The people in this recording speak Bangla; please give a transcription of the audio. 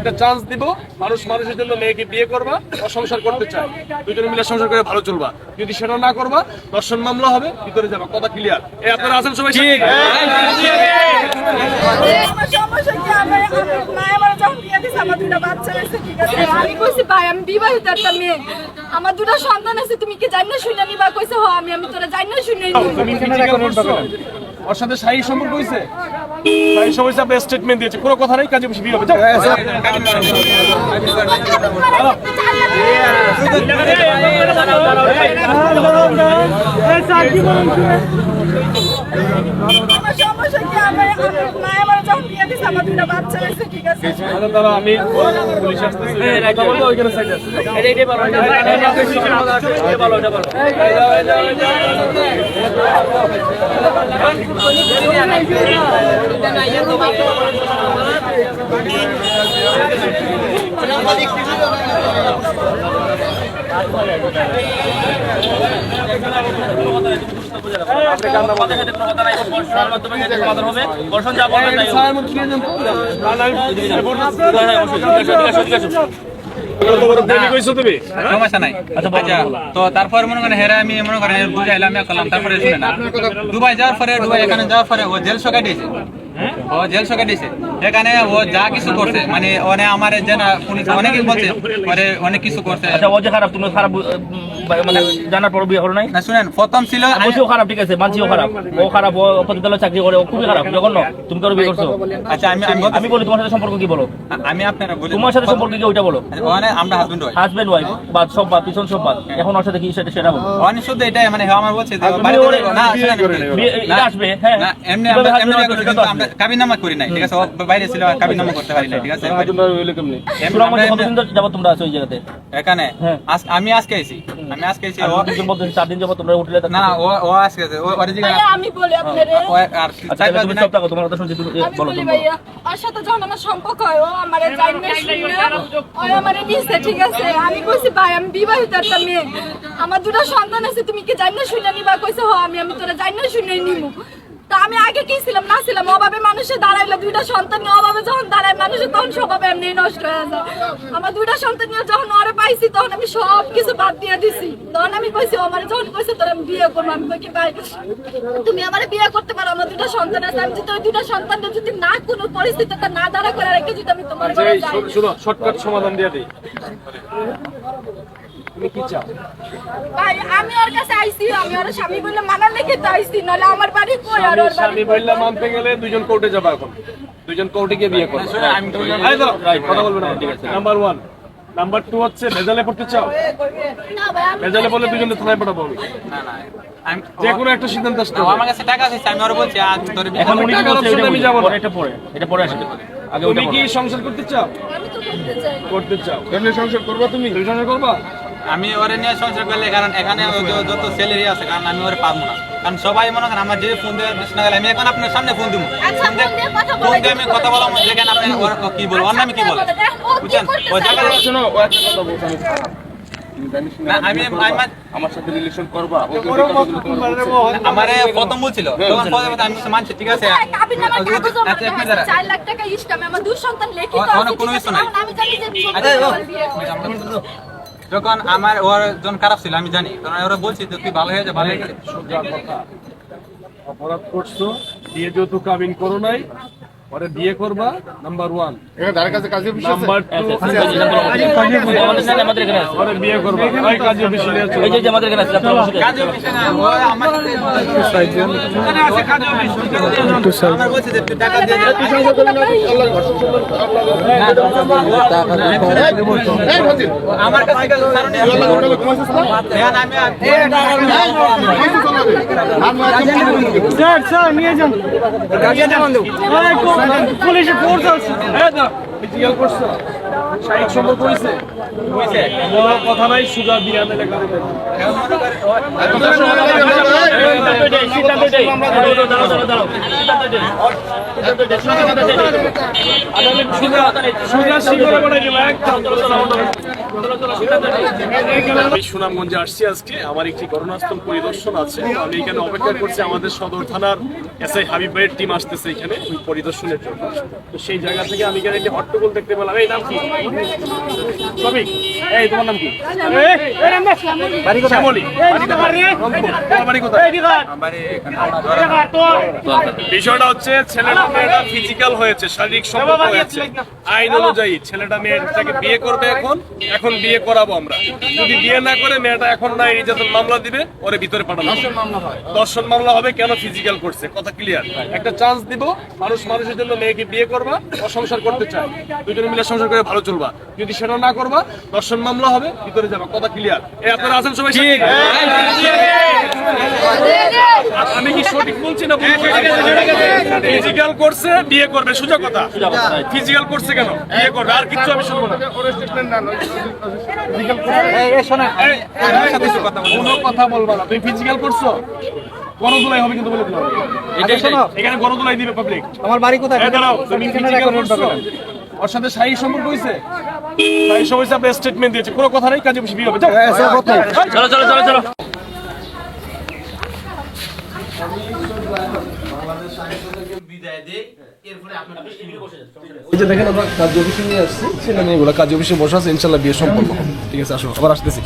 একটা চান্স দিব, মানুষ মানুষের জন্য মেয়েকে বিয়ে করবা, সংসার করতে চায়, দুজনে মিলে সংসার করে ভালো চলবা। যদি সেটা না করবা দর্শন মামলা হবে, ভিতরে যাবা। কথা ক্লিয়ার? এই আপনারা আছেন সবাই? ঠিক। আমি কইছি ভাই আমি বিবাহিত একটা মেয়ে, আমার দুটো সন্তান আছে, তুমি কি জানি না শুনে নিবা? কইছে হ আমি তোরা জানি না শুনে নিব। তুমি ওর সাথে শারীরিক সম্পর্ক হয়েছে? শারীরিক সম্পর্ক আপনি স্টেটমেন্ট দিয়েছে, কোনো কথা নেই, কাজে বসে বিয়ে হবে। আমি পুলিশ আসতেছি, ওইখানে সাইড আছে। তারপর মনে করেন হেরা আমি মনে করেন বুঝাইলাম করলাম, তারপরে শুনে না দুবাই যাওয়ার পরে দুবাই এখানে যাওয়ার পরে ও জেল সকা দিয়েছে, ও জেল সকা দিয়েছে। এখানে ও যা কিছু করছে মানে আমার পুলিশ অনেকে বলছে অনেক কিছু করছে। আচ্ছা ও যে খারাপ, তুমি খারাপ মানে জানার পর বিয়ে করো নাই? না শুনেন, প্রথম ছিল ও খারাপ, ঠিক আছে মানছি ও খারাপ, ও খারাপ, ও প্রতিষ্ঠানে চাকরি করে, ও খুবই খারাপ, জঘন্য। তুমি কারো বিয়ে করছো? আচ্ছা আমি বলি তোমার সাথে সম্পর্ক কি বলো? আমি আপনারা বলি তোমার সাথে সম্পর্ক কি ওইটা বলো। আমরা হাজবেন্ড ওয়াইফ বাদ সব বাদ, পিছন সব বাদ, এখন ওর সাথে কি সেটা বলো। অনেক শুধু এটাই মানে আমার বলছে আসবে। হ্যাঁ এমনি আমরা কাবিনামা করি নাই, ঠিক আছে? বাইরে ছিল কাবিনামা করতে পারি না, ঠিক আছে? কতদিন যাবো তোমরা আছো ওই জায়গাতে? এখানে আমি আজকে আইছি, ও 4 দিন যাবো তোমরা উঠলে না, ও আজকে আমি বলি আপনারে আর তুমি সব টাকা তোমার কথা শুনছি, তুমি বলো। তুমি ভাইয়া ওর সাথে যখন আমার সম্পর্ক হয়, ও আমারে জানি না শুনে ও আমারে নিছে, ঠিক আছে? আমি কইছি ভাই আমি বিবাহিত একটা মেয়ে, আমার দুটো সন্তান আছে, তুমি কি জানি না শুনে নিবা? কইছে হ আমি তোরা জানি না শুনে নিব। তা আমি আগে কি ছিলাম না ছিলাম, অভাবে মানুষে দাঁড়াইলে দুইটা সন্তান নিয়ে অভাবে যখন দাঁড়ায় মানুষের তখন স্বভাব এমনি নষ্ট হয়ে যায়। আমার দুইটা সন্তান নিয়ে যখন ওরে পাইছি তখন আমি সব কিছু বাদ দিয়ে দিছি। তখন আমি কইছি আমার যখন কইছে তোর আমি বিয়ে করবো, আমি কই কি ভাই তুমি আমার বিয়ে করতে পারো, আমার দুটো সন্তান আছে, আমি যদি ওই দুটো সন্তান যদি না কোনো পরিস্থিতিতে না দাঁড়া করে রেখে যদি আমি তোমার ঘরে যাই। শুনো শর্টকাট সমাধান দিয়ে দিই। তুমি কি চাও? ভাই আমি ওর কাছে আইছি, আমি ওর স্বামী বললে মানার লেগে তো আইছি, নাহলে আমার বাড়ি কই? আর ওর স্বামী বললে মানতে গেলে দুজন কোর্টে যাবে। এখন দুজন কোর্টে গিয়ে বিয়ে করবে। কথা বলবেন না, ঠিক আছে? নাম্বার 1। নাম্বার 2 হচ্ছে ভেজালে পড়তে চাও? না ভাই আমি ভেজালে বলে দুজনে থানায় পাঠাবো। না যে কোনো একটা সিদ্ধান্ত আসতে হবে। আমার কাছে টাকা আছে, আমি ওর বলছি আজ তোর এখন উনি টাকার অপশনে আমি যাবো না। এটা পরে আসবে। আগে তুমি কি সংসার করতে চাও? আমি তো করতে চাই। করতে চাও? এমনি সংসার করবা তুমি? তুমি সংসার করবা? আমি ওরে নিয়ে সংসার করলে, কারণ এখানে যত স্যালারি আছে, কারণ আমি ওরে পাবো না, কারণ সবাই মনে করেন আমার যে ফোন দিয়ে না গেলে আমি এখন আপনার সামনে ফোন দিব, আচ্ছা ফোন দিয়ে কথা ফোন বলে দিয়ে আমি কথা বললাম, যেখানে আপনি ওর কি বলবো, ওর নামে কি বলে বুঝছেন? ওই জায়গায় শোনো, ও একটা কথা বলছে, না আমি আমার সাথে রিলেশন করবা? আমারে প্রথম বলছিল, তখন আমি মানছি, ঠিক আছে? কাবিননামার কাগজ আমার আচ্ছা কাছে আছে, 4 লাখ টাকা ইস্টামে আমার দুই সন্তান লিখিত আছে, অনেক কোনো কিছু নাই। আমি জানি যে যখন আমার ওর জন খারাপ ছিল আমি জানি, কারণ ওরা বলছি যে তুই ভালো হয়ে যা, ভালো হয়ে গেছে। অপরাধ করছো, বিয়ে যেহেতু কাবিন করো নাই, পরে বিয়ে করবা। নাম্বার 1। নাম্বার 2 আমাদের এখানে আছে। পরে বিয়ে করবা। ওই কাজী অফিসে নিয়ে চলো। এই যে আমাদের এখানে আছে, আপনারা বসে কাজে অফিসে না, ও আমার সাথে ওখানে আছে কাজে অফিস, আমার বলছে যে তুই টাকা দিয়ে দে। আমার কাছে কারণ স্যার নিয়ে যান। পুলিশে ফোর্স আছে। ফিজিক্যাল করছো? শারীরিক সম্পর্ক হয়েছে? হইছে কোনো কথা নাই, সুজা বিয়া মেলে করে দেবে। আমি সুনামগঞ্জে আসছি আজকে, আমার একটি ঘটনাস্থল পরিদর্শন আছে। আমি এখানে অপেক্ষা করছি, আমাদের সদর থানার এসআই হাবিব ভাইয়ের টিম আসতেছে এখানে ওই পরিদর্শনের জন্য। তো সেই জায়গা থেকে আমি এখানে একটি আটটুকুল দেখতে পেলাম। এই নাম কি? শফিক। এই তোমার নাম কি? বাড়ি কোথায়? শ্যামলী। বাড়ি কোথায়? রংপুর। তোমার বাড়ি কোথায়? বিষয়টা হচ্ছে ছেলেটা মেয়েটা ফিজিক্যাল হয়েছে, শারীরিক সম্পর্ক হয়েছে। আইন অনুযায়ী ছেলেটা মেয়েটাকে বিয়ে করবে, এখন বিয়ে করাবো আমরা। যদি বিয়ে না করে মেয়েটা এখন না নির্যাতন মামলা দিবে, ওরে ভিতরে পাঠানো হবে। দর্শন মামলা হবে। কেন? ফিজিক্যাল করছে। কথা ক্লিয়ার। একটা চান্স দিব, মানুষের জন্য মেয়েকে বিয়ে করবা, সংসার করতে চায়, দুজনে মিলে সংসার করে ভালো চলবা। যদি সেটা না করবা, দর্শন মামলা হবে, ভিতরে যাবা। কথা ক্লিয়ার। আপনারা আছেন সবাই? ঠিক। আমি কি সঠিক বলছি না? ফিজিক্যাল করছে, বিয়ে করবে, সোজা কথা। ফিজিক্যাল করছে কেন? বিয়ে করবে। আর কিছু আমি শুনবো না। কোনো কথা বলবা না। তুমি ফিজিক্যাল করছো, গণদোলাই হবে কিন্তু বলে দিলাম। এখানে গণদোলাই দিবে পাবলিক। আমার বাড়ি কোথায়? তুমি ফিজিক্যাল করছো, ওর সাথে শারীরিক সম্পর্ক হয়েছে, শারীরিক সম্পর্ক আপনি স্টেটমেন্ট দিয়েছে, কোনো কথা নেই, কাজে বসে বিয়ে হবে। যাও। চলো চলো চলো চলো। ওই যে দেখেন আমরা কাজী অফিসে নিয়ে আসছি, ছেলে মেয়েগুলো কাজী অফিসে বসে আছে, ইনশাল্লাহ বিয়ে সম্পন্ন হবে। ঠিক আছে, আসো, আবার আসতেছি।